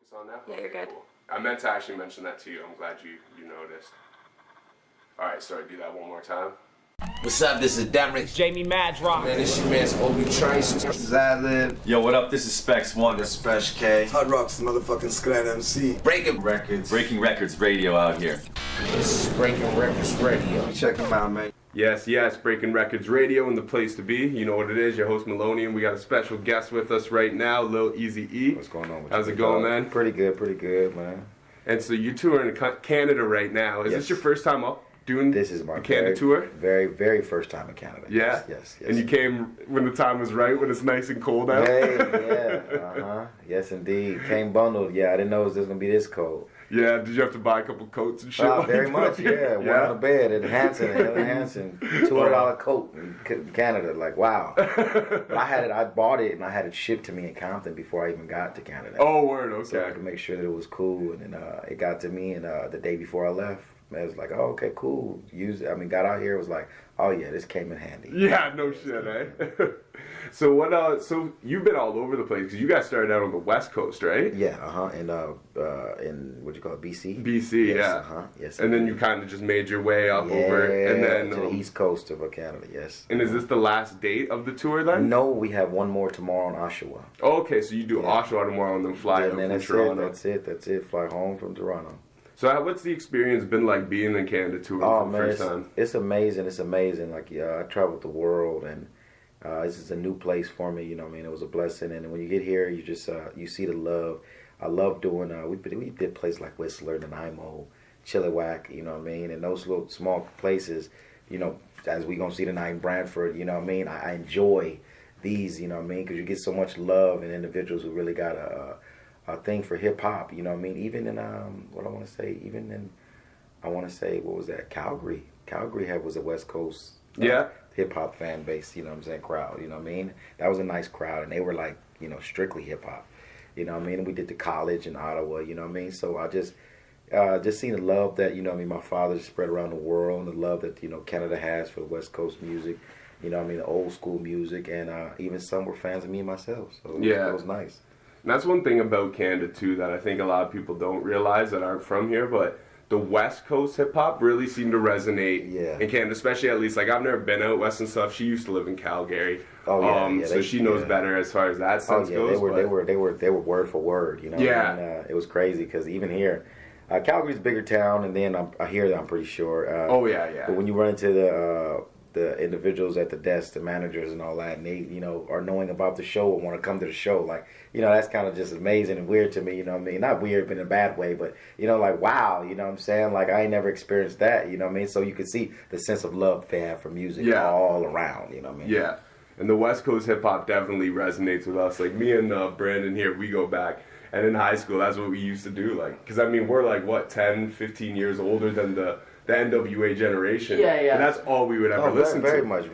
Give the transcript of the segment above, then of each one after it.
Focus on that? Yeah, you're good. Cool. I meant to actually mention that to you. I'm glad you noticed. Alright, sorry, do that one more time. What's up? This is Derek. Jamie Madrock. Man, this your man's Obi Trice. This is LIL. Yo, what up? This is Specs One. This is Special K. Hot Rock's the motherfucking Scrat MC. Breaking Records. Breaking Records Radio out here. This is Breaking Records Radio. Check them out, man. Yes, Breaking Records Radio and the place to be. You know what it is, your host Maloney, and we got a special guest with us right now, LIL EAZY. What's going on with How's it going, man? Pretty good, man. And so you're touring in Canada right now. Is this your first time up doing this is my Canada tour? Very, very first time in Canada. Yeah? Yes. And you came when the time was right, when it's nice and cold out? Hey, yeah, Yes, indeed. Came bundled. Yeah, I didn't know it was going to be this cold. Yeah, did you have to buy a couple coats and shit? Very much, yeah. One on the bed at Hanson, $200 coat in Canada. Like, wow. But I bought it, and I had it shipped to me in Compton before I even got to Canada. Oh, word, okay. So I could make sure that it was cool, and then it got to me, and the day before I left, I was like, oh, okay, cool. Got out here, it was like, oh yeah, this came in handy. Yeah, no shit, eh? So what? So you've been all over the place because you guys started out on the West Coast, right? Yeah, in what you call it, BC. BC, yes, yeah. Yes. And then you kind of just made your way up over, and then to the East Coast of Canada. Yes. And is this the last date of the tour then? No, we have one more tomorrow in Oshawa. Oh, okay, so you do Oshawa tomorrow and then fly home from Toronto. That's it. Fly home from Toronto. So what's the experience been like being in Canada touring for the first time? It's amazing. It's amazing. Like, I traveled the world, and this is a new place for me. You know what I mean? It was a blessing. And when you get here, you just you see the love. I love doing. We did places like Whistler, Nanaimo, Chilliwack. You know what I mean? And those little small places. You know, as we gonna see tonight in Brantford. You know what I mean? I enjoy these. You know what I mean? Because you get so much love and individuals who really got a thing for hip hop, you know what I mean? Even in what was that? Calgary. Calgary was a West Coast hip hop fan base, you know what I'm saying, crowd, you know what I mean? That was a nice crowd, and they were like, you know, strictly hip hop. You know what I mean? And we did the college in Ottawa, you know what I mean? So I just seen the love that, you know what I mean, my father spread around the world, and the love that, you know, Canada has for the West Coast music, you know what I mean, the old school music, and even some were fans of me and myself. So it was nice. And that's one thing about Canada too that I think a lot of people don't realize that aren't from here, but the West Coast hip hop really seemed to resonate in Canada, especially at least like I've never been out west and stuff. She used to live in Calgary, so she knows better as far as that sense goes. They were word for word, you know. And, it was crazy because even here, Calgary's a bigger town, and then I hear that I'm pretty sure. But when you run into the individuals at the desk, the managers and all that, and they, you know, are knowing about the show and want to come to the show, like, you know, that's kind of just amazing and weird to me, you know what I mean? Not weird, but in a bad way, but, you know, like, wow, you know what I'm saying? Like, I ain't never experienced that, you know what I mean? So you can see the sense of love they have for music all around, you know what I mean? Yeah, and the West Coast hip-hop definitely resonates with us. Like, me and Brandon here, we go back, and in high school, that's what we used to do, like, because, I mean, we're like, what, 10, 15 years older than the NWA generation. Yeah. And that's all we would ever listen to. Very much.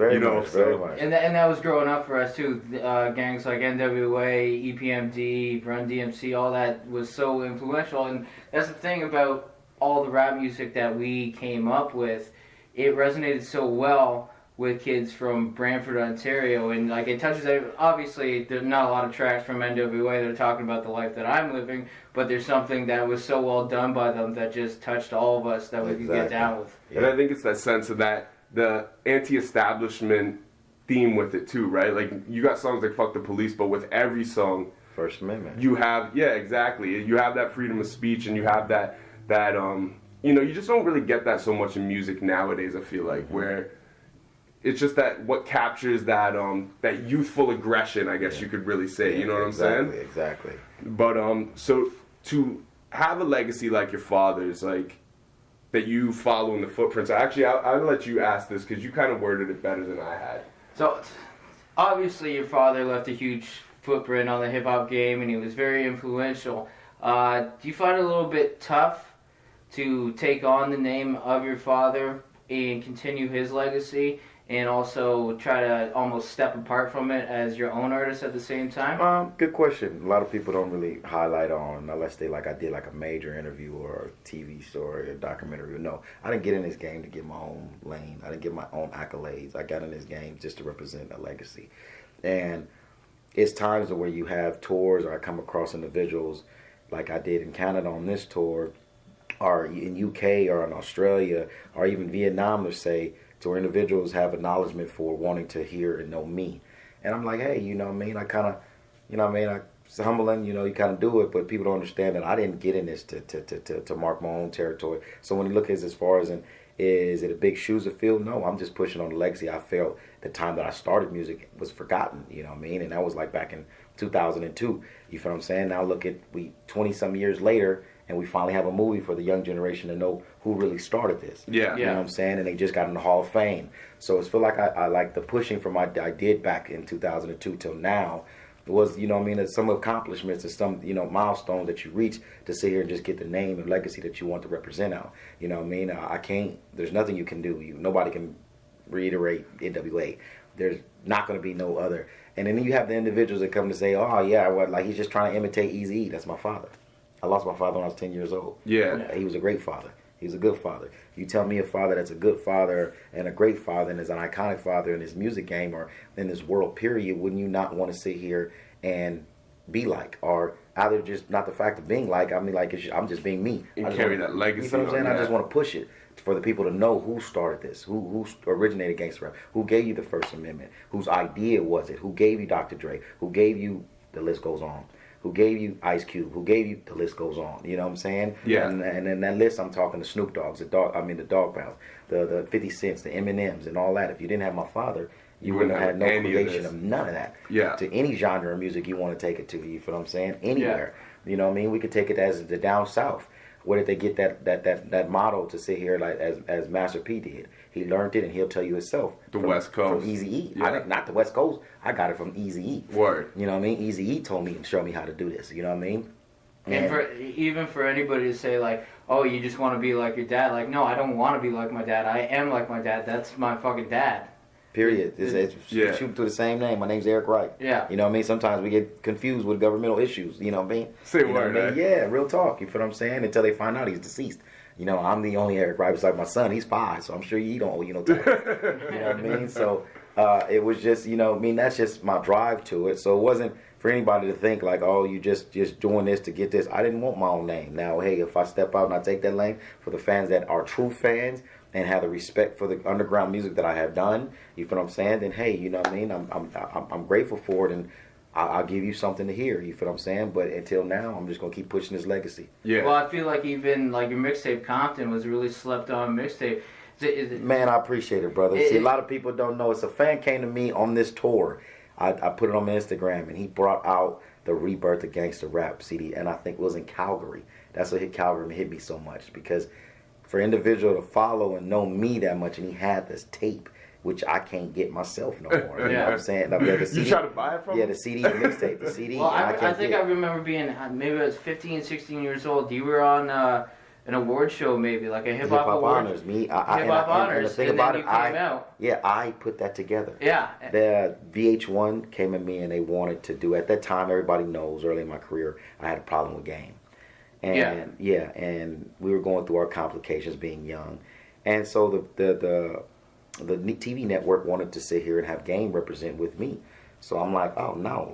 And that was growing up for us too. Gangs like NWA, EPMD, Run DMC, all that was so influential. And that's the thing about all the rap music that we came up with. It resonated so well with kids from Brantford, Ontario, and like it touches. Obviously, there's not a lot of tracks from NWA that are talking about the life that I'm living, but there's something that was so well done by them that just touched all of us that we could get down with. And I think it's that sense of the anti-establishment theme with it too, right? Like you got songs like "Fuck the Police," but with every song, First Amendment, you have exactly. You have that freedom of speech, and you have that you know, you just don't really get that so much in music nowadays. I feel like where it's just that what captures that youthful aggression, I guess you could really say. You know what I'm saying? Exactly. But so to have a legacy like your father's, like that you follow in the footprints. Actually, I'll let you ask this because you kind of worded it better than I had. So obviously, your father left a huge footprint on the hip hop game, and he was very influential. Do you find it a little bit tough to take on the name of your father and continue his legacy, and also try to almost step apart from it as your own artist at the same time? Good question. A lot of people don't really highlight on unless they I did like a major interview or a TV story or a documentary. No, I didn't get in this game to get my own lane. I didn't get my own accolades. I got in this game just to represent a legacy. And it's times where you have tours or I come across individuals like I did in Canada on this tour, or in UK or in Australia, or even Vietnam, to say, to where individuals have acknowledgement for wanting to hear and know me. And I'm like, hey, you know what I mean? I kind of, you know what I mean? It's humbling, you know, you kind of do it, but people don't understand that I didn't get in this to mark my own territory. So when you look at it as far as is it a big shoes to fill? No, I'm just pushing on the legacy. I felt the time that I started music was forgotten, you know what I mean? And that was like back in 2002. You feel what I'm saying? Now look at, we 20-some years later, and we finally have a movie for the young generation to know who really started this. Yeah. You know what I'm saying? And they just got in the Hall of Fame. So it's feel like I like the pushing from I did back in 2002 till now was, you know what I mean, there's some accomplishments and some, you know, milestones that you reach to sit here and just get the name and legacy that you want to represent out. You know what I mean? I can't, there's nothing you can do. Nobody can reiterate NWA. There's not going to be no other. And then you have the individuals that come to say, oh yeah, well, like he's just trying to imitate Eazy-E. That's my father. I lost my father when I was 10 years old. Yeah. He was a great father. He was a good father. You tell me a father that's a good father and a great father and is an iconic father in this music game or in this world period, wouldn't you not want to sit here and be like? Or either just not the fact of being like, I mean, like I'm just being me. And carry that legacy. You know what I'm saying? I just want to push it for the people to know who started this, who originated gangsta rap, who gave you the First Amendment, whose idea was it, who gave you Dr. Dre, who gave you, the list goes on. Who gave you Ice Cube? Who gave you, the list goes on. You know what I'm saying? Yeah. And in that list, I'm talking the Snoop Dogs, the Dog Pounds, the 50 Cents, the Eminems, and all that. If you didn't have my father, you wouldn't have had no creation of none of that. Yeah. To any genre of music you want to take it to, you feel what I'm saying? Anywhere. Yeah. You know what I mean? We could take it as the down south. Where did they get that motto to sit here like as Master P did? He learned it, and he'll tell you himself. West Coast. From Eazy-E. Yeah. Not the West Coast. I got it from Eazy-E. Word. You know what I mean? Eazy-E told me and showed me how to do this. You know what I mean? And even for anybody to say like, oh, you just want to be like your dad. Like, no, I don't want to be like my dad. I am like my dad. That's my fucking dad. Period. It's shooting through the same name. My name's Eric Wright. Yeah. You know what I mean? Sometimes we get confused with governmental issues. You know what I mean? Say word, I mean? Yeah, real talk. You feel what I'm saying? Until they find out he's deceased. You know, I'm the only Eric Wright besides my son. He's 5, so I'm sure he don't owe you no time. You know what I mean? So it was just, you know, I mean, that's just my drive to it. So it wasn't for anybody to think like, oh, you just doing this to get this. I didn't want my own name. Now, hey, if I step out and I take that lane for the fans that are true fans and have the respect for the underground music that I have done, you feel what I'm saying? Then hey, you know what I mean? I'm grateful for it, and I'll give you something to hear. You feel what I'm saying? But until now, I'm just gonna keep pushing this legacy. Yeah. Well, I feel like even like your mixtape Compton was really slept on mixtape. Man, I appreciate it, brother. See, a lot of people don't know. It's a fan came to me on this tour. I put it on my Instagram, and he brought out the Rebirth of Gangsta Rap CD, and I think it was in Calgary. That's what hit Calgary and hit me so much, because for an individual to follow and know me that much, and he had this tape, which I can't get myself no more. You know what I'm saying? Like, the CD, you try to buy it from the CD, the mixtape, the CD. Well, I think I remember being, maybe I was 15, 16 years old. You were on an award show, maybe, like a hip-hop award. Honors. Me, hip-hop honors. And then you came out. Yeah, I put that together. Yeah. The VH1 came at me, and they wanted to do, at that time, everybody knows, early in my career, I had a problem with game. And and we were going through our complications being young. And so the TV network wanted to sit here and have Game represent with me. So I'm like, oh no,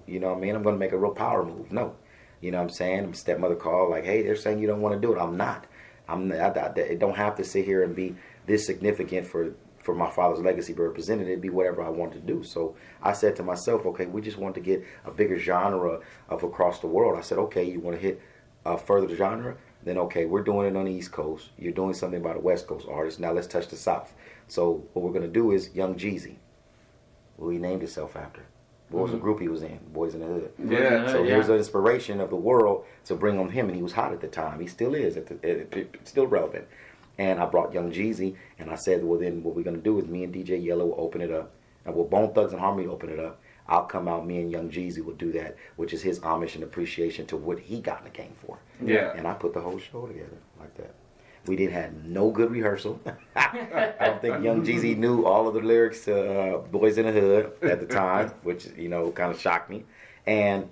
you know what I mean? I'm going to make a real power move. No, you know what I'm saying? My stepmother called like, hey, they're saying you don't want to do it. I'm not. It don't have to sit here and be this significant for my father's legacy represented. It'd be whatever I wanted to do. So I said to myself, okay, we just want to get a bigger genre of across the world. I said, okay, you want to hit further the genre? Then okay, we're doing it on the East Coast. You're doing something about a West Coast artist. Now let's touch the South. So what we're going to do is Young Jeezy, who he named himself after. What was the group he was in? Boys in the Hood. Yeah. So here's the inspiration of the world to bring on him, and he was hot at the time. He still is, still relevant. And I brought Young Jeezy, and I said, well then what we're going to do is me and DJ Yellow will open it up. And we'll Bone Thugs and Harmony open it up. I'll come out, me and Young Jeezy will do that, which is his homage and appreciation to what he got in the game for. Yeah. And I put the whole show together like that. We didn't have no good rehearsal. I don't think Young Jeezy knew all of the lyrics to Boys in the Hood at the time, which, you know, kind of shocked me. And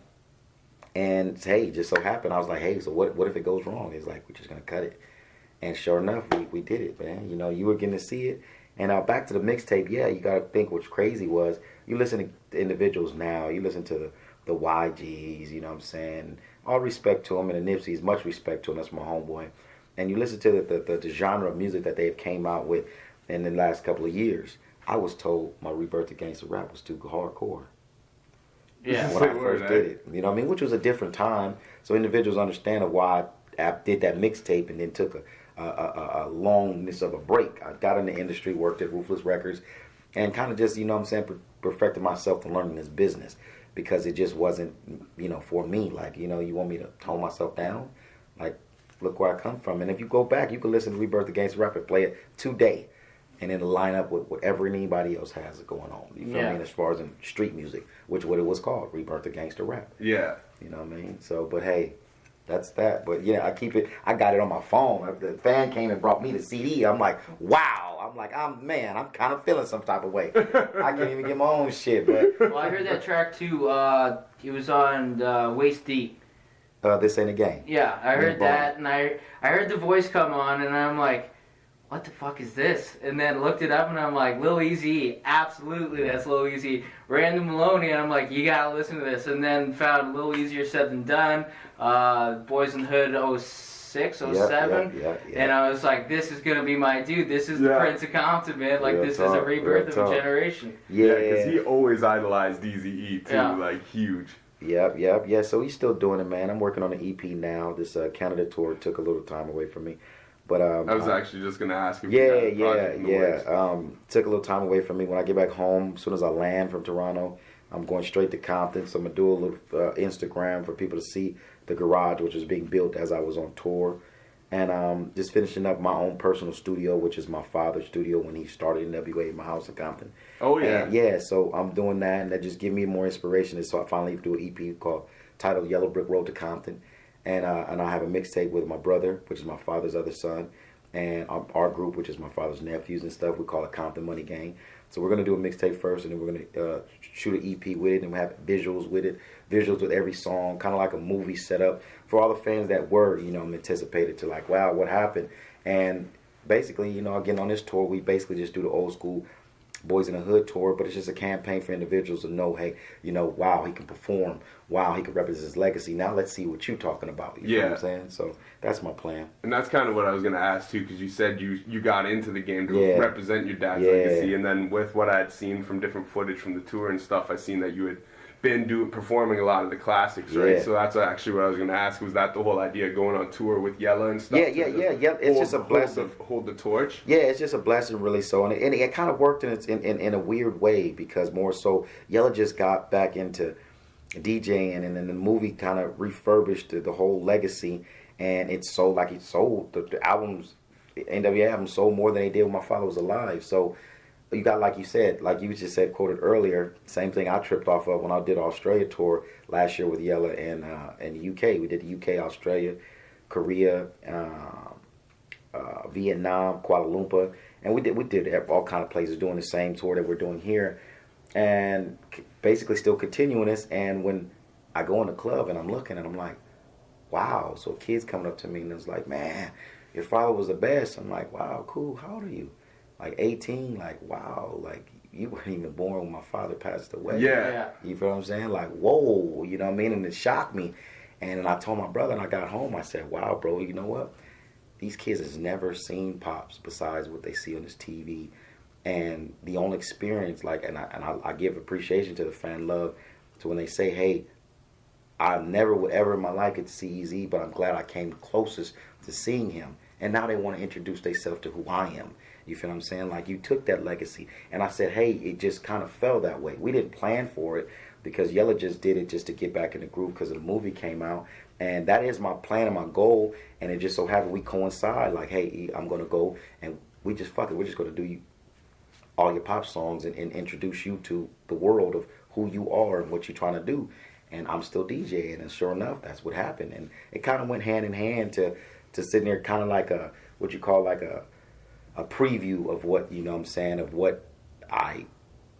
hey, just so happened, I was like, hey, so what if it goes wrong? It's like, we're just going to cut it. And sure enough, we did it, man. You know, you were getting to see it. And now back to the mixtape, yeah, you got to think what's crazy was, you listen to individuals now, you listen to the YGs, you know what I'm saying, all respect to him, and the Nipsey's much respect to him. That's my homeboy. And you listen to the genre of music that they've came out with in the last couple of years. I was told my Rebirth to Gangsta rap was too hardcore. Yeah. When I first did it, you know what I mean? Which was a different time, so individuals understand why I did that mixtape and then took a longness of a break. I got in the industry, worked at Ruthless Records, and kind of just, you know what I'm saying, perfected myself to learning this business, because it just wasn't, you know, for me. Like, you know, you want me to tone myself down? Like, look where I come from. And if you go back, you can listen to Rebirth the Gangsta Rap and play it today, and then line up with whatever anybody else has going on. You feel me? As far as in street music, which what it was called, Rebirth the Gangsta Rap. Yeah. You know what I mean? So, but hey, that's that. But yeah, I keep it. I got it on my phone. The fan came and brought me the CD. I'm like, wow. I'm like, I'm kind of feeling some type of way. I can't even get my own shit. But well, I heard that track too. It was on Waist Deep. This Ain't a Game. Yeah, I heard that, and I heard the voice come on, and I'm like, what the fuck is this? And then looked it up, and I'm like, Lil Easy, absolutely, that's Lil Easy. Ran to Maloney, and I'm like, you gotta listen to this. And then found Lil Easier Said Than Done, Boys in the Hood 06, 07. Yep. And I was like, this is gonna be my dude. This is the Prince of Compton, man. Like, this is a rebirth of a generation. Yeah, because he always idolized Eazy-E too, like huge. Yep. So he's still doing it, man. I'm working on an EP now. This Canada tour took a little time away from me. But I was actually just gonna ask you. Took a little time away from me. When I get back home, as soon as I land from Toronto, I'm going straight to Compton. So I'm gonna do a little Instagram for people to see the garage, which is being built as I was on tour, and just finishing up my own personal studio, which is my father's studio when he started NWA in my house in Compton. Oh yeah. And so I'm doing that, and that just gave me more inspiration. And so I finally do an EP titled Yellow Brick Road to Compton. And I have a mixtape with my brother, which is my father's other son, and our group, which is my father's nephews and stuff. We call it Compton Money Gang. So we're going to do a mixtape first, and then we're going to shoot an EP with it, and we have visuals with it, visuals with every song, kind of like a movie setup for all the fans that were, you know, anticipated to like, wow, what happened? And basically, you know, again, on this tour, we basically just do the old school Boys in the Hood tour, but it's just a campaign for individuals to know, hey, you know, wow, he can perform. Wow, he can represent his legacy. Now let's see what you're talking about. You know what I'm saying? So that's my plan. And that's kind of what I was going to ask too, because you said you got into the game to represent your dad's legacy, and then with what I had seen from different footage from the tour and stuff, I seen that you had been performing a lot of the classics, right? So that's actually what I was going to ask. Was that the whole idea, going on tour with Yella and stuff? Yeah. It's just a blessing. Hold the torch. Yeah, it's just a blessing, really. So, and it kind of worked in a weird way, because more so, Yella just got back into DJing, and then the movie kind of refurbished the whole legacy, and it sold the albums. NWA albums sold more than they did when my father was alive. So you got, like you said, like you just said, quoted earlier, same thing I tripped off of when I did Australia tour last year with Yella and the UK. We did the UK, Australia, Korea, Vietnam, Kuala Lumpur, and we did all kind of places doing the same tour that we're doing here, and basically still continuing this. And when I go in the club and I'm looking and I'm like, wow, so kids coming up to me and it's like, man, your father was the best. I'm like, wow, cool. How old are you? Like 18, like, wow, like, you weren't even born when my father passed away. Yeah. You feel what I'm saying? Like, whoa, you know what I mean? And it shocked me. And then I told my brother, and I got home, I said, wow, bro, you know what? These kids has never seen Pops besides what they see on this TV. And the only experience, like, and I give appreciation to the fan love to when they say, hey, I never would ever in my life get to see Easy, but I'm glad I came closest to seeing him. And now they want to introduce themselves to who I am. You feel what I'm saying? Like, you took that legacy. And I said, hey, it just kind of fell that way. We didn't plan for it, because Yella just did it just to get back in the groove because the movie came out. And that is my plan and my goal. And it just so happened we coincide. Like, hey, I'm going to go and we just, fuck it, we're just going to do all your pop songs and introduce you to the world of who you are and what you're trying to do. And I'm still DJing. And sure enough, that's what happened. And it kind of went hand in hand to sitting there kind of like a, what you call like a preview of what, you know what I'm saying, of what I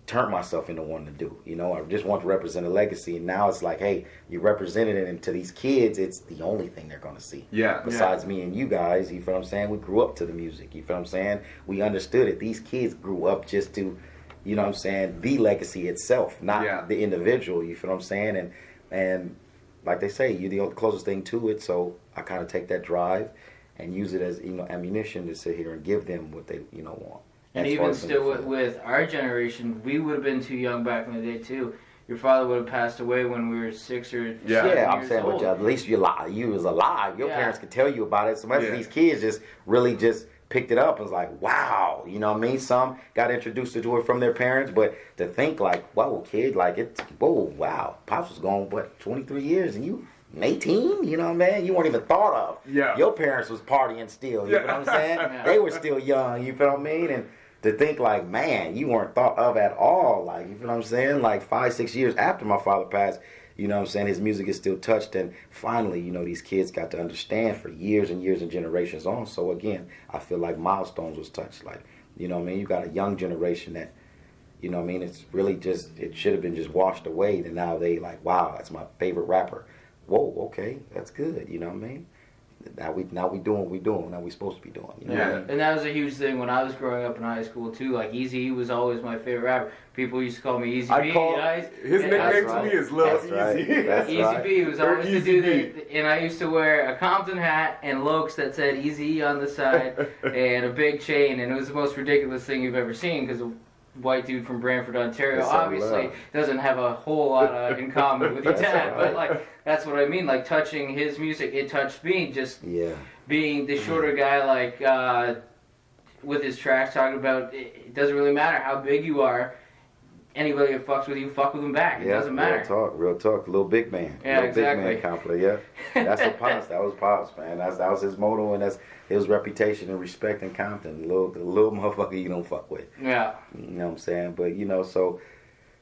turned myself into wanting to do. You know, I just want to represent a legacy, and now it's like, hey, you represented it, and to these kids, it's the only thing they're going to see. Yeah. Besides me and you guys, you feel what I'm saying? We grew up to the music, you feel what I'm saying? We understood it. These kids grew up just to, you know what I'm saying, the legacy itself, not the individual, you feel what I'm saying? And like they say, you're the closest thing to it. So I kind of take that drive and use it as ammunition to sit here and give them what they want. And even still with our generation, we would have been too young back in the day too. Your father would have passed away when we were 6 or 7 I'm years saying, old. but at least you was alive. Your parents could tell you about it. So much of these kids just really just picked it up and was like, wow, you know what I mean? Some got introduced to it from their parents, but to think like, whoa, kid, like wow, Pops was gone, 23 years and you 18, you know what I mean? You weren't even thought of. Yeah. Your parents was partying still, you know what I'm saying? They were still young, you feel what I mean? And to think like, man, you weren't thought of at all, like, you feel what I'm saying? Like 5-6 years after my father passed, you know what I'm saying, his music is still touched, and finally, these kids got to understand for years and years and generations on. So again, I feel like milestones was touched. Like, you know what I mean, you got a young generation that, you know what I mean, it's really just, it should have been just washed away, and now they like, wow, that's my favorite rapper. Whoa, okay, that's good, you know what I mean? Now we doing what we doing. Now we supposed to be doing. You know what I mean? And that was a huge thing when I was growing up in high school too. Like Eazy was always my favorite rapper. People used to call me Easy B. His nickname to me is Lil Easy. Easy B was always the dude and I used to wear a Compton hat and Lokes that said Easy on the side and a big chain, and it was the most ridiculous thing you've ever seen because white dude from Brantford, Ontario, obviously doesn't have a whole lot in common with your dad, but like that's what I mean. Like touching his music, it touched me. Just being the shorter guy, like with his tracks, talking about it doesn't really matter how big you are. Anybody that fucks with you, fuck with them back. It doesn't matter. Real talk. Little big man. Yeah, exactly. Big man compliment. Yeah, that's what Pops. That was Pops, man. That was his motto, and that's his reputation and respect in Compton. The little motherfucker you don't fuck with. Yeah. You know what I'm saying? But so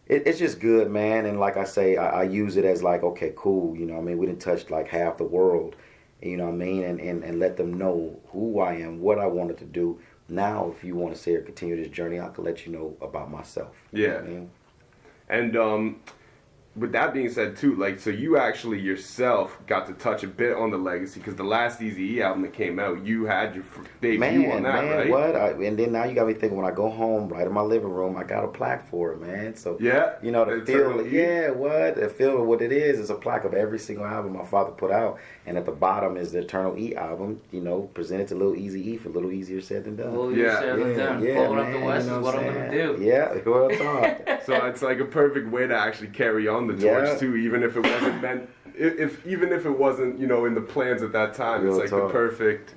it's just good, man. And like I say, I use it as like, okay, cool. You know what I mean? We didn't touch like half the world. You know what I mean? And let them know who I am, what I wanted to do. Now, if you want to say or continue this journey, I can let you know about myself. Yeah. You know what I mean? And with that being said, too, like, so you actually yourself got to touch a bit on the legacy, because the last Eazy-E album that came out, you had your debut on that, right? What? And then now you got me thinking, when I go home, right in my living room, I got a plaque for it, man. So, the feel of what it is a plaque of every single album my father put out. And at the bottom is the Eternal E album, presented to Lil Eazy-E for a little easier said than done. Blowing up the West is what I'm going to do. Yeah, well talk. So it's like a perfect way to actually carry on the torch too, even if it wasn't meant, even if it wasn't, in the plans at that time. It's like the perfect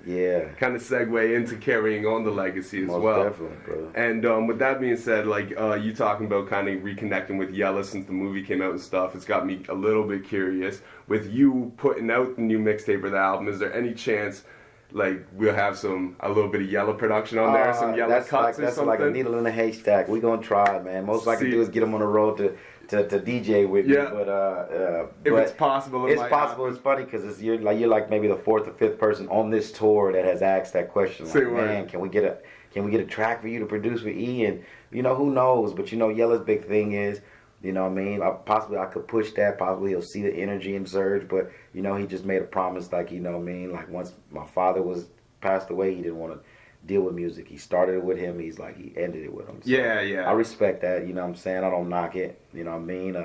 kind of segue into carrying on the legacy as well. Definitely, brother. And with that being said, like you talking about kind of reconnecting with Yella since the movie came out and stuff, it's got me a little bit curious. With you putting out the new mixtape or the album, is there any chance like we'll have a little bit of Yella production on there, some Yella cuts or something? That's like a needle in a haystack. We're gonna try, man. Most I can do is get them on the road to DJ with me, but if it's possible, it's possible. It's funny because you're like maybe the 4th or 5th person on this tour that has asked that question. Like, man, can we get a track for you to produce with E? And who knows? But Yella's big thing is, you know what I mean? Possibly I could push that. Possibly he'll see the energy and surge. But he just made a promise, like, you know what I mean? Like once my father was passed away, he didn't want to deal with music. He started it with him. He ended it with him. So I respect that. You know what I'm saying? I don't knock it. You know what I mean?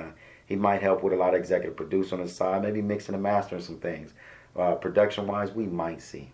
He might help with a lot of executive produce on the side, maybe mixing and mastering some things. Production wise, we might see.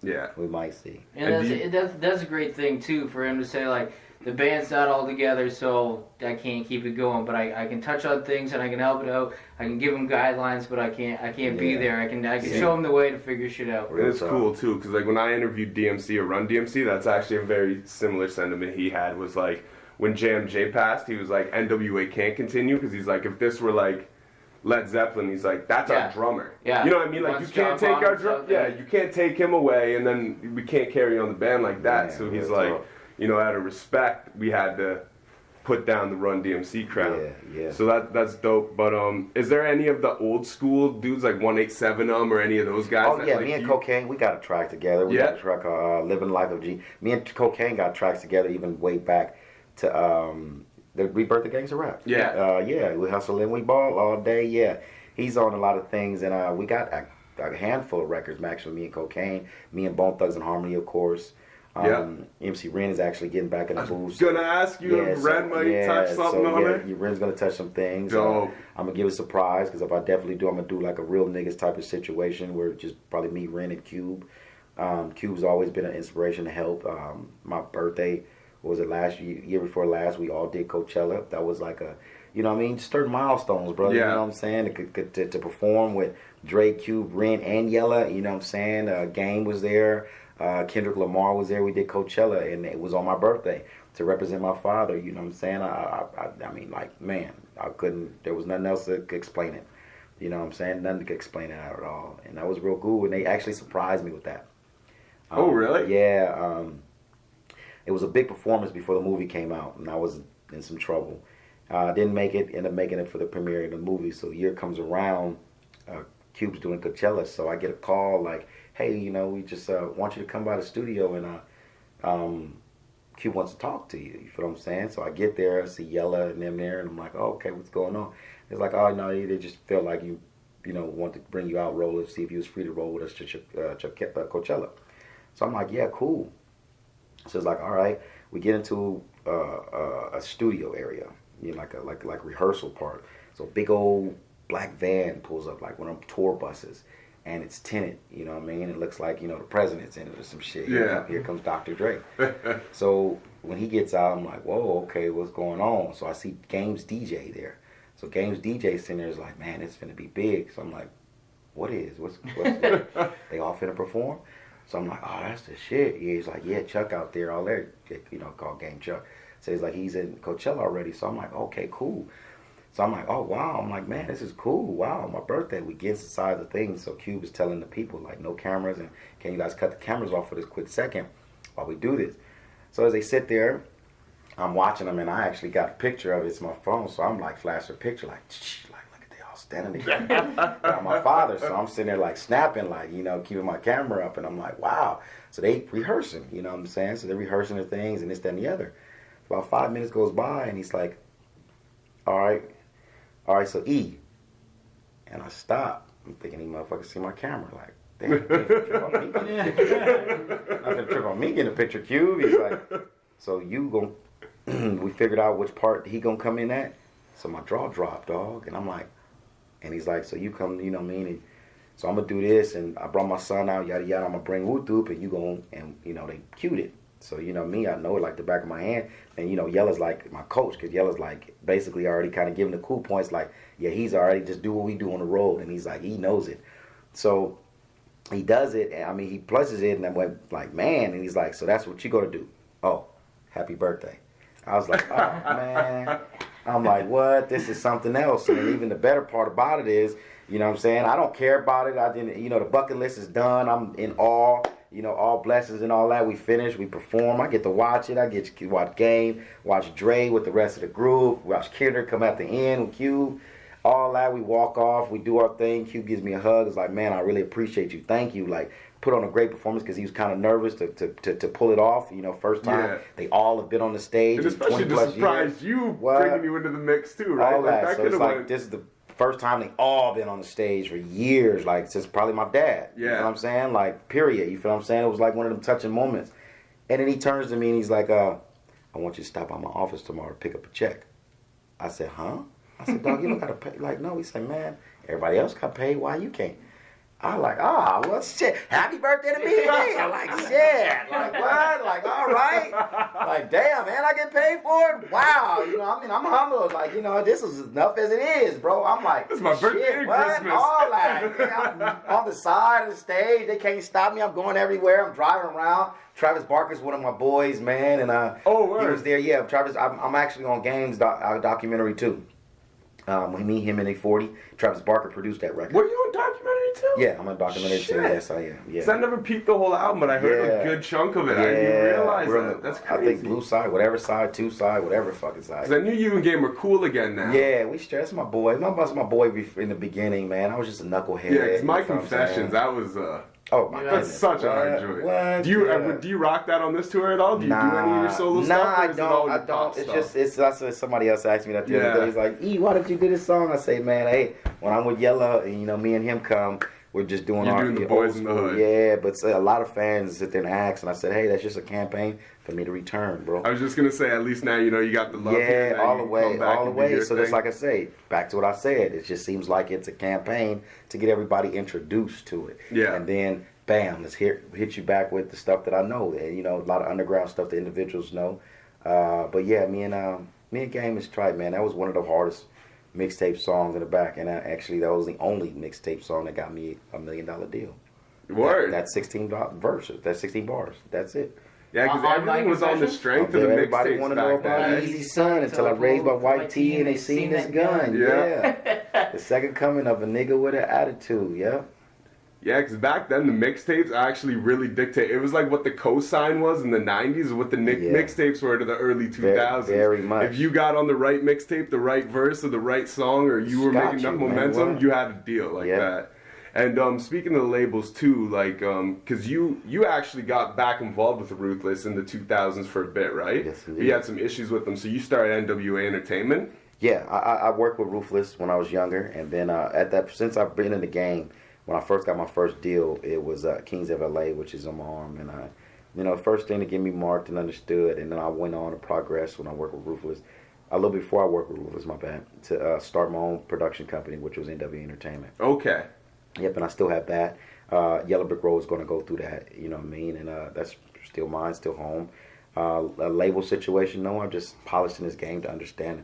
Yeah, we might see. And that's a great thing too for him to say, like, the band's not all together, so I can't keep it going. But I can touch on things and I can help it out. I can give him guidelines, but I can't be there. I can show him the way to figure shit out. It's cool too, because like when I interviewed DMC or Run DMC, that's actually a very similar sentiment he had. Was like when Jam J passed, he was like, NWA can't continue, because he's like, if this were like Led Zeppelin, he's like, that's our drummer. Yeah. You know what I mean? Like, you can't take our drummer. Yeah, you can't take him away, and then we can't carry on the band like that. So he's like, out of respect, we had to put down the Run DMC crowd. Yeah. So that's dope. But is there any of the old school dudes like 187 or any of those guys? Oh yeah, me and Cocaine, we got a track together. We got a track Living Life of G. Me and Cocaine got tracks together even way back to the Rebirth of Gangsta Rap. Yeah. We hustle and we ball all day. Yeah. He's on a lot of things, and we got a handful of records, actually, me and Cocaine, me and Bone Thugs and Harmony, of course. MC Ren is actually getting back in the booth. Gonna ask you if Ren might touch something on it. Ren's gonna touch some things. I'm gonna give it a surprise because if I definitely do, I'm gonna do like a real niggas type of situation where just probably me, Ren, and Cube. Cube's always been an inspiration to help. My birthday was it year before last? We all did Coachella. That was like a, you know what I mean, certain milestones, brother. You know what I'm saying? To perform with Dre, Cube, Ren, and Yella. You know what I'm saying? Game was there. Kendrick Lamar was there. We did Coachella, and it was on my birthday to represent my father. You know what I'm saying? I mean, like, man, I couldn't. There was nothing else that could explain it. You know what I'm saying? Nothing could explain it out at all. And that was real cool. And they actually surprised me with that. Oh, really? Yeah. It was a big performance before the movie came out, and I was in some trouble. Didn't make it. Ended up making it for the premiere of the movie. So the year comes around. Cube's doing Coachella, so I get a call like, hey, you know, we just want you to come by the studio, and Cube wants to talk to you. You feel what I'm saying? So I get there, I see Yella and them there, and I'm like, oh, okay, what's going on? It's like, oh, no, they just felt like you know, want to bring you out, roll, see if you was free to roll with us to Coachella. So I'm like, yeah, cool. So it's like, all right, we get into a studio area, you know, like rehearsal part. So big old black van pulls up, like one of them tour buses, and it's tinted, you know what I mean? It looks like, you know, the president's in it or some shit. You know? Here comes Dr. Dre. So when he gets out, I'm like, whoa, okay, what's going on? So I see Game's DJ there. So Game's DJ sitting there is like, man, it's finna be big. So I'm like, what is? What's they all finna perform? So I'm like, oh, that's the shit. Yeah, he's like, yeah, Chuck out there, all there, you know, called Game Chuck. So he's like, he's in Coachella already. So I'm like, okay, cool. So I'm like, oh, wow. I'm like, man, this is cool. Wow, my birthday. We get inside the thing. So Cube is telling the people, like, no cameras. And can you guys cut the cameras off for this quick second while we do this? So as they sit there, I'm watching them. And I actually got a picture of it. It's my phone. So I'm like, flash a picture, like, look at they all standing there. I'm my father. So I'm sitting there, like, snapping, like, you know, keeping my camera up. And I'm like, wow. So they rehearsing, you know what I'm saying? So they're rehearsing the things and this, that, and the other. About 5 minutes goes by. And he's like, all right, so E. And I stop. I'm thinking, these motherfuckers see my camera. Like, damn, I'm gonna trip on me getting a picture, Cube. He's like, so you gon' we figured out which part he gonna come in at. So my jaw dropped, dog. And I'm like, and he's like, so you come, you know what I mean? And so I'm gonna do this, and I brought my son out, yada yada. I'm gonna bring Woodoop, and you gon' and you know they cued it. So, you know me, I know it like the back of my hand. And, you know, Yella's like my coach, because Yella's like basically already kind of giving the cool points. Like, yeah, he's already just do what we do on the road. And he's like, he knows it. So he does it. And I mean, he pluses it. And I went like, man. And he's like, so that's what you going to do. Oh, happy birthday. I was like, oh, man. I'm like, what? This is something else. And even the better part about it is, you know what I'm saying? I don't care about it. I didn't, you know, the bucket list is done. I'm in awe. You know, all blessings and all that. We finish, we perform. I get to watch it. I get to watch Game, watch Dre with the rest of the group, watch Kendrick come at the end with Cube. All that, we walk off, we do our thing. Cube gives me a hug. It's like, man, I really appreciate you. Thank you. Like, put on a great performance because he was kind of nervous to pull it off. You know, first time they all have been on the stage. And especially to surprise you, bringing you into the mix too, right? All that. So it's like, this is the first time they all been on the stage for years, like since probably my dad. You know what I'm saying? Like, period. You feel what I'm saying? It was like one of them touching moments. And then he turns to me and he's like, I want you to stop by my office tomorrow to pick up a check. I said, huh? I said, dog, you don't gotta pay. Like, no. He said, man, everybody else got paid. Why you can't? I like, well, shit. Happy birthday to me. I'm like, shit. Like, what? Like, all right. Like, damn, man, I get paid for it? Wow. You know, I mean, I'm humble. Like, you know, this is enough as it is, bro. I'm like, this is my birthday and Christmas. All that. Yeah, I'm on the side of the stage. They can't stop me. I'm going everywhere. I'm driving around. Travis Barker's one of my boys, man. And he was there. Yeah, Travis, I'm actually on Game's documentary, too. Me, him, and A40. Travis Barker produced that record. Were you on documentary too? Yeah, I'm on documentary too. Yes, I am. Yeah. So I never peeped the whole album, but I heard a good chunk of it. I didn't realize that. That's crazy. I think blue side, whatever side, two side, whatever fucking side. Because I knew you and Game were cool again now. Yeah, that's my boy. My boy in the beginning, man. I was just a knucklehead. Yeah, because my confessions, that was. Oh my god, that's such an enjoy. What? Do you rock that on this tour at all? Do you do any of your solo stuff? I don't. It's somebody else asked me that the other day. He's like, E, why did you do this song? I say, man, hey, when I'm with Yella and you know me and him come, we're just doing You're our doing the boys in the hood. Yeah, but a lot of fans sit there and ask, and I said, hey, that's just a campaign for me to return, bro. I was just gonna say, at least now you know you got the love. Yeah, all the way. So that's like I say, back to what I said. It just seems like it's a campaign to get everybody introduced to it. Yeah. And then, bam, let's hit you back with the stuff that I know. And, you know, a lot of underground stuff that individuals know. But yeah, me and Game is Tripe, man. That was one of the hardest mixtape songs in the back, and actually that was the only mixtape song that got me $1 million deal. Word. That's 16 verses. That's 16 bars. That's it. Yeah, because everything was on the strength of the everybody mixtapes wanted to know about Easy Son until I raised my white tee and they seen this gun. Yeah. The second coming of a nigga with an attitude. Yeah. Yeah, because back then the mixtapes actually really dictate. It was like what the cosign was in the 90s, what the mixtapes were to the early 2000s. Very much. If you got on the right mixtape, the right verse, or the right song, or you were making enough momentum, you had a deal like that. And speaking of the labels too, like, because you actually got back involved with Ruthless in the 2000s for a bit, right? Yes, indeed. You had some issues with them, so you started NWA Entertainment. Yeah, I worked with Ruthless when I was younger, and then since I've been in the game. When I first got my first deal, it was Kings of LA, which is on my arm, and the first thing to get me marked and understood, and then I went on to progress when I worked with Ruthless. A little before I worked with Ruthless, my bad, to start my own production company, which was NW Entertainment. Okay. Yep, and I still have that. Yellow Brick Road is going to go through that, you know what I mean, and that's still mine, still home. A label situation, no, I'm just polishing this game to understand.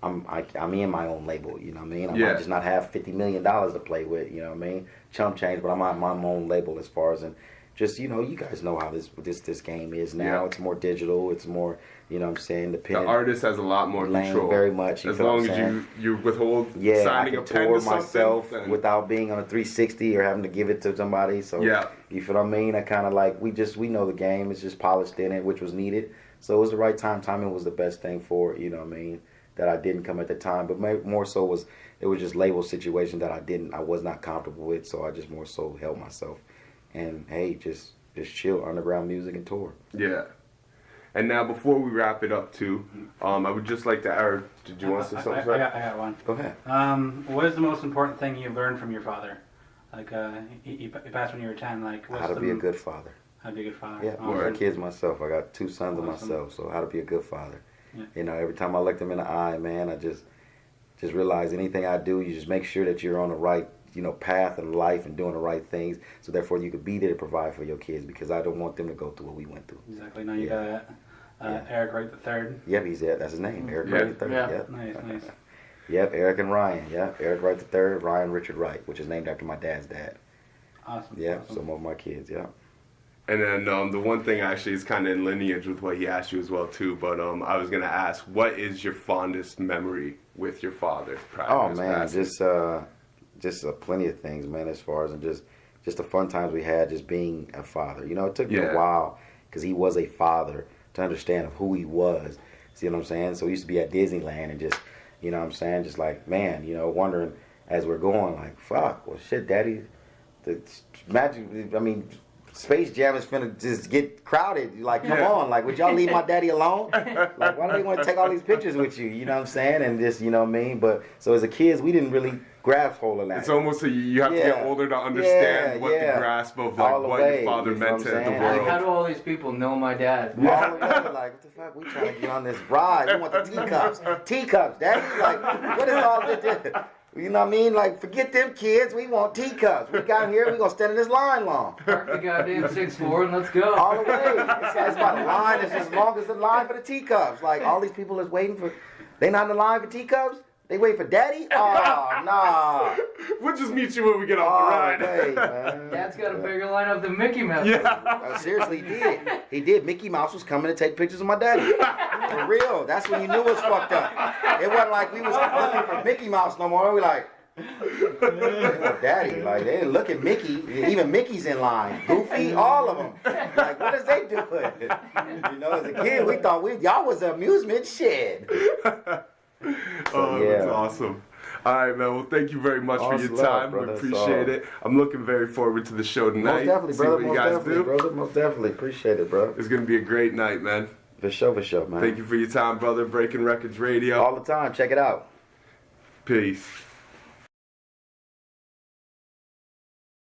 I'm in my own label, you know what I mean? I might just not have $50 million to play with, you know what I mean? Chump change, but I'm on my own label as far as, and just, you know, you guys know how this game is now. It's more digital, it's more, you know what I'm saying, independent. The artist has a lot more control. Very much. As long as you withhold signing a pen to myself something. without being on a 360 or having to give it to somebody. So, you feel what I mean? I kind of like, we know the game. It's just polished in it, which was needed. So it was the right time. Timing was the best thing for it, you know what I mean? That I didn't come at the time, but more so it was just label situation that I was not comfortable with, so I just more so held myself, and hey, just chill, underground music and tour. Yeah. And now before we wrap it up too, I would just like to, did you want to say something? I got one. Go ahead. What is the most important thing you learned from your father? Like he passed when you were 10. Like how to be a good father. How to be a good father. Yeah, I got kids myself. I got 2 sons of myself, so how to be a good father. Yeah. You know, every time I look them in the eye, man, I just realize anything I do, you just make sure that you're on the right, you know, path in life and doing the right things. So therefore, you could be there to provide for your kids, because I don't want them to go through what we went through. Exactly. Now you got Eric Wright the Third. Yep, that's his name, Eric Wright the Third. Yeah. Yep. Nice. Yep, Eric and Ryan. Yep, Eric Wright the Third, Ryan Richard Wright, which is named after my dad's dad. Awesome. Yep, awesome. some of my kids. Yep. And then the one thing actually is kind of in lineage with what he asked you as well too. But I was gonna ask, what is your fondest memory with your father? Oh man, just plenty of things, man. As far as just the fun times we had, just being a father. You know, it took me a while because he was a father to understand of who he was. See what I'm saying? So we used to be at Disneyland and just, you know what I'm saying, just like, man, you know, wondering as we're going, like, fuck, well, shit, Daddy, the magic. I mean. Space Jam is finna just get crowded. Like, come on, like, would y'all leave my daddy alone? Like, why do they want to take all these pictures with you? You know what I'm saying? And just, you know what I mean? But, so as a kids, we didn't really grasp hold of that. It's almost you have to get older to understand what the grasp of, like, what your father meant to the world. How do all these people know my dad? All the way, like, what the fuck? We trying to get on this ride. We want the teacups. Teacups, daddy. Like, what is all this? You know what I mean? Like, forget them kids. We want teacups. We got here. We gonna stand in this line long. Park the goddamn 6'4" and let's go. All the way. It's about a line. It's as long as the line for the teacups. Like, all these people is waiting for. They not in the line for teacups. They wait for daddy? Oh, nah. We'll just meet you when we get off the ride. Hey, man. Dad's got a bigger lineup than Mickey Mouse. Yeah. Seriously, he did. He did. Mickey Mouse was coming to take pictures of my daddy. For real. That's when you knew it was fucked up. It wasn't like we was looking for Mickey Mouse no more. We like, daddy. Like, they didn't look at Mickey. Even Mickey's in line. Goofy, all of them. Like, what is they doing? You know, as a kid, we thought y'all was an amusement shed. So, that's awesome. All right, man. Well, thank you very much for your time. We appreciate it. I'm looking very forward to the show tonight. Most definitely, brother. See what you guys do. Brother. Most definitely. Appreciate it, bro. It's going to be a great night, man. For sure, man. Thank you for your time, brother. Breaking Records Radio. All the time. Check it out. Peace.